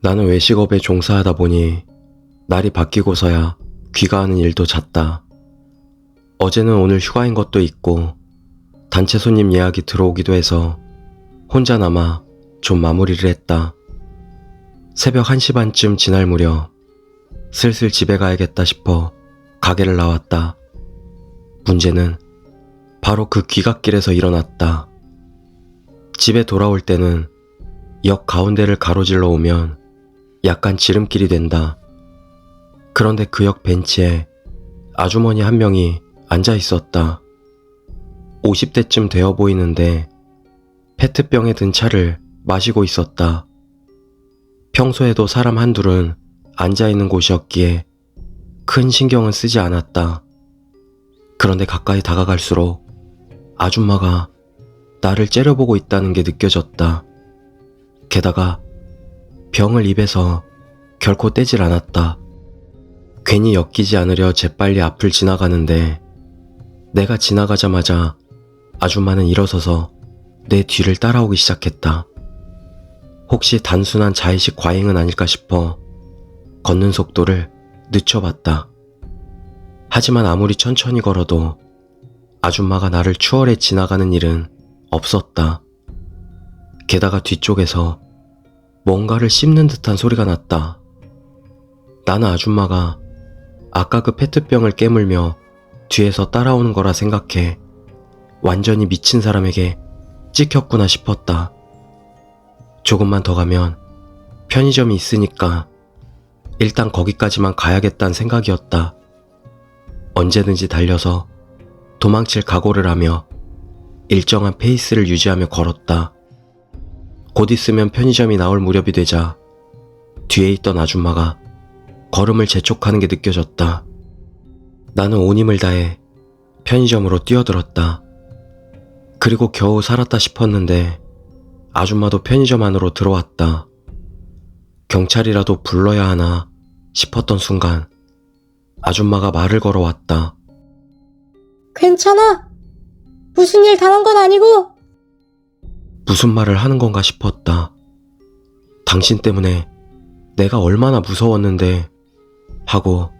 나는 외식업에 종사하다 보니 날이 바뀌고서야 귀가하는 일도 잦다. 어제는 오늘 휴가인 것도 있고 단체 손님 예약이 들어오기도 해서 혼자 남아 좀 마무리를 했다. 새벽 1시 반쯤 지날 무렵 슬슬 집에 가야겠다 싶어 가게를 나왔다. 문제는 바로 그 귀갓길에서 일어났다. 집에 돌아올 때는 역 가운데를 가로질러 오면 약간 지름길이 된다. 그런데 그 역 벤치에 아주머니 한 명이 앉아 있었다. 50대쯤 되어 보이는데 페트병에 든 차를 마시고 있었다. 평소에도 사람 한둘은 앉아 있는 곳이었기에 큰 신경은 쓰지 않았다. 그런데 가까이 다가갈수록 아줌마가 나를 째려보고 있다는 게 느껴졌다. 게다가 병을 입에서 결코 떼질 않았다. 괜히 엮이지 않으려 재빨리 앞을 지나가는데 내가 지나가자마자 아줌마는 일어서서 내 뒤를 따라오기 시작했다. 혹시 단순한 자의식 과잉은 아닐까 싶어 걷는 속도를 늦춰봤다. 하지만 아무리 천천히 걸어도 아줌마가 나를 추월해 지나가는 일은 없었다. 게다가 뒤쪽에서 뭔가를 씹는 듯한 소리가 났다. 나는 아줌마가 아까 그 페트병을 깨물며 뒤에서 따라오는 거라 생각해 완전히 미친 사람에게 찍혔구나 싶었다. 조금만 더 가면 편의점이 있으니까 일단 거기까지만 가야겠다는 생각이었다. 언제든지 달려서 도망칠 각오를 하며 일정한 페이스를 유지하며 걸었다. 곧 있으면 편의점이 나올 무렵이 되자 뒤에 있던 아줌마가 걸음을 재촉하는 게 느껴졌다. 나는 온 힘을 다해 편의점으로 뛰어들었다. 그리고 겨우 살았다 싶었는데 아줌마도 편의점 안으로 들어왔다. 경찰이라도 불러야 하나 싶었던 순간 아줌마가 말을 걸어왔다. 괜찮아. 무슨 일 당한 건 아니고. 무슨 말을 하는 건가 싶었다. 당신 때문에 내가 얼마나 무서웠는데 하고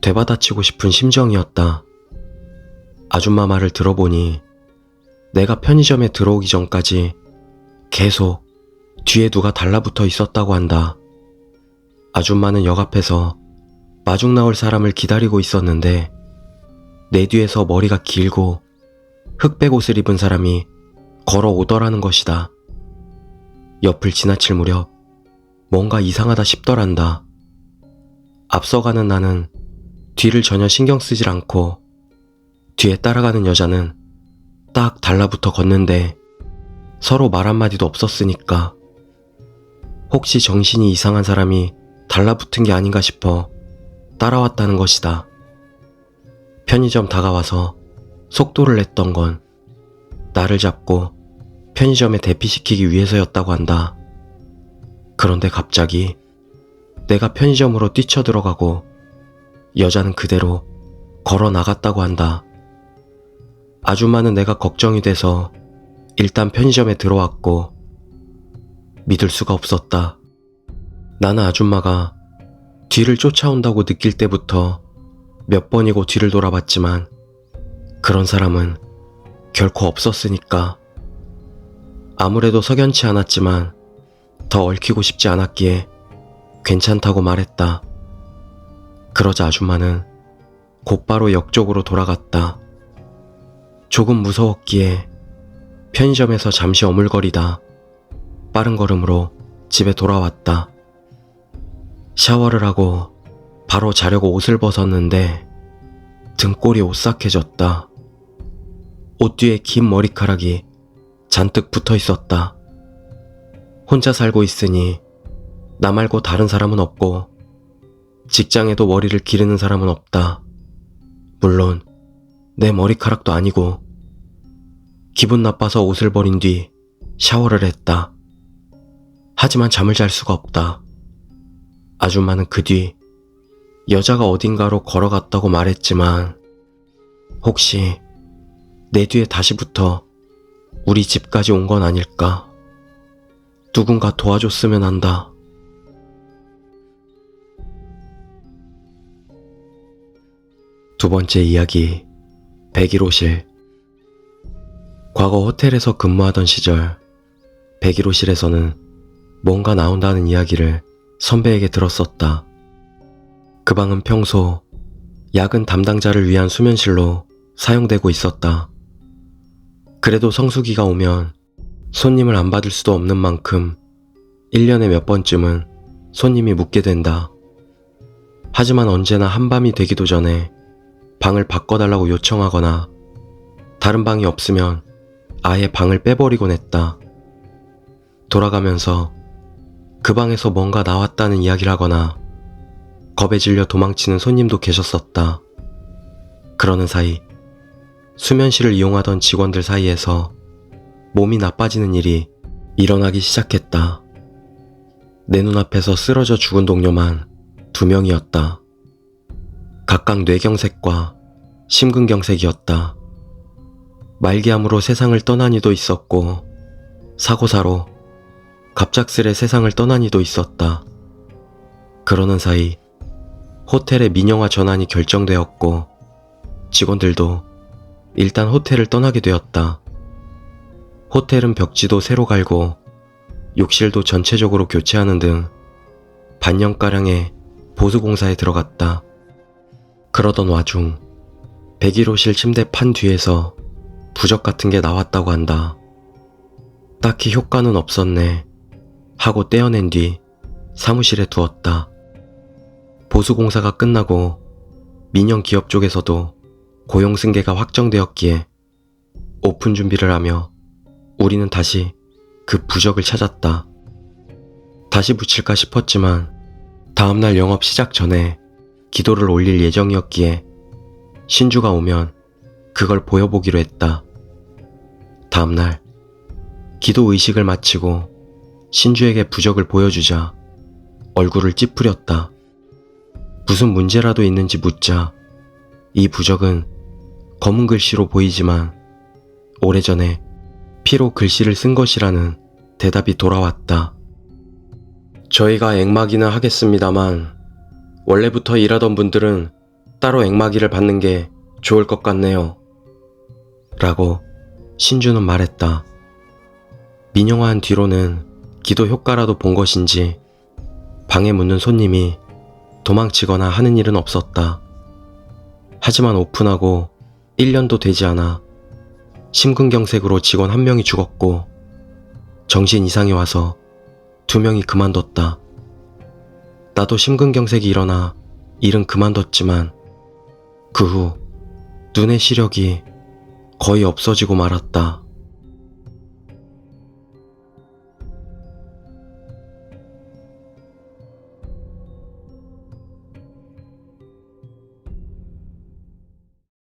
되받아치고 싶은 심정이었다. 아줌마 말을 들어보니 내가 편의점에 들어오기 전까지 계속 뒤에 누가 달라붙어 있었다고 한다. 아줌마는 역 앞에서 마중 나올 사람을 기다리고 있었는데 내 뒤에서 머리가 길고 흑백 옷을 입은 사람이 걸어오더라는 것이다. 옆을 지나칠 무렵 뭔가 이상하다 싶더란다. 앞서가는 나는 뒤를 전혀 신경 쓰질 않고 뒤에 따라가는 여자는 딱 달라붙어 걷는데 서로 말 한마디도 없었으니까 혹시 정신이 이상한 사람이 달라붙은 게 아닌가 싶어 따라왔다는 것이다. 편의점 다가와서 속도를 냈던 건 나를 잡고 편의점에 대피시키기 위해서였다고 한다. 그런데 갑자기 내가 편의점으로 뛰쳐들어가고 여자는 그대로 걸어 나갔다고 한다. 아줌마는 내가 걱정이 돼서 일단 편의점에 들어왔고 믿을 수가 없었다. 나는 아줌마가 뒤를 쫓아온다고 느낄 때부터 몇 번이고 뒤를 돌아봤지만 그런 사람은 결코 없었으니까. 아무래도 석연치 않았지만 더 얽히고 싶지 않았기에 괜찮다고 말했다. 그러자 아줌마는 곧바로 역 쪽으로 돌아갔다. 조금 무서웠기에 편의점에서 잠시 어물거리다 빠른 걸음으로 집에 돌아왔다. 샤워를 하고 바로 자려고 옷을 벗었는데 등골이 오싹해졌다. 옷 뒤에 긴 머리카락이 잔뜩 붙어 있었다. 혼자 살고 있으니 나 말고 다른 사람은 없고 직장에도 머리를 기르는 사람은 없다. 물론 내 머리카락도 아니고. 기분 나빠서 옷을 버린 뒤 샤워를 했다. 하지만 잠을 잘 수가 없다. 아줌마는 그 뒤 여자가 어딘가로 걸어갔다고 말했지만 혹시 내 뒤에 다시 붙어 우리 집까지 온 건 아닐까? 누군가 도와줬으면 한다. 두 번째 이야기, 101호실. 과거 호텔에서 근무하던 시절 101호실에서는 뭔가 나온다는 이야기를 선배에게 들었었다. 그 방은 평소 야근 담당자를 위한 수면실로 사용되고 있었다. 그래도 성수기가 오면 손님을 안 받을 수도 없는 만큼 1년에 몇 번쯤은 손님이 묵게 된다. 하지만 언제나 한밤이 되기도 전에 방을 바꿔달라고 요청하거나 다른 방이 없으면 아예 방을 빼버리곤 했다. 돌아가면서 그 방에서 뭔가 나왔다는 이야기를 하거나 겁에 질려 도망치는 손님도 계셨었다. 그러는 사이 수면실을 이용하던 직원들 사이에서 몸이 나빠지는 일이 일어나기 시작했다. 내 눈앞에서 쓰러져 죽은 동료만 2명이었다. 각각 뇌경색과 심근경색이었다. 말기암으로 세상을 떠난 이도 있었고 사고사로 갑작스레 세상을 떠난 이도 있었다. 그러는 사이 호텔의 민영화 전환이 결정되었고 직원들도 일단 호텔을 떠나게 되었다. 호텔은 벽지도 새로 갈고 욕실도 전체적으로 교체하는 등 반년가량의 보수공사에 들어갔다. 그러던 와중 101호실 침대 판 뒤에서 부적 같은 게 나왔다고 한다. 딱히 효과는 없었네 하고 떼어낸 뒤 사무실에 두었다. 보수공사가 끝나고 민영 기업 쪽에서도 고용 승계가 확정되었기에 오픈 준비를 하며 우리는 다시 그 부적을 찾았다. 다시 붙일까 싶었지만 다음날 영업 시작 전에 기도를 올릴 예정이었기에 신주가 오면 그걸 보여보기로 했다. 다음날 기도 의식을 마치고 신주에게 부적을 보여주자 얼굴을 찌푸렸다. 무슨 문제라도 있는지 묻자 이 부적은 검은 글씨로 보이지만 오래전에 피로 글씨를 쓴 것이라는 대답이 돌아왔다. 저희가 앵마기는 하겠습니다만 원래부터 일하던 분들은 따로 앵마기를 받는 게 좋을 것 같네요. 라고 신주는 말했다. 민영화한 뒤로는 기도 효과라도 본 것인지 방에 묻는 손님이 도망치거나 하는 일은 없었다. 하지만 오픈하고 1년도 되지 않아 심근경색으로 직원 1명이 죽었고 정신 이상이 와서 2명이 그만뒀다. 나도 심근경색이 일어나 일은 그만뒀지만 그 후 눈의 시력이 거의 없어지고 말았다.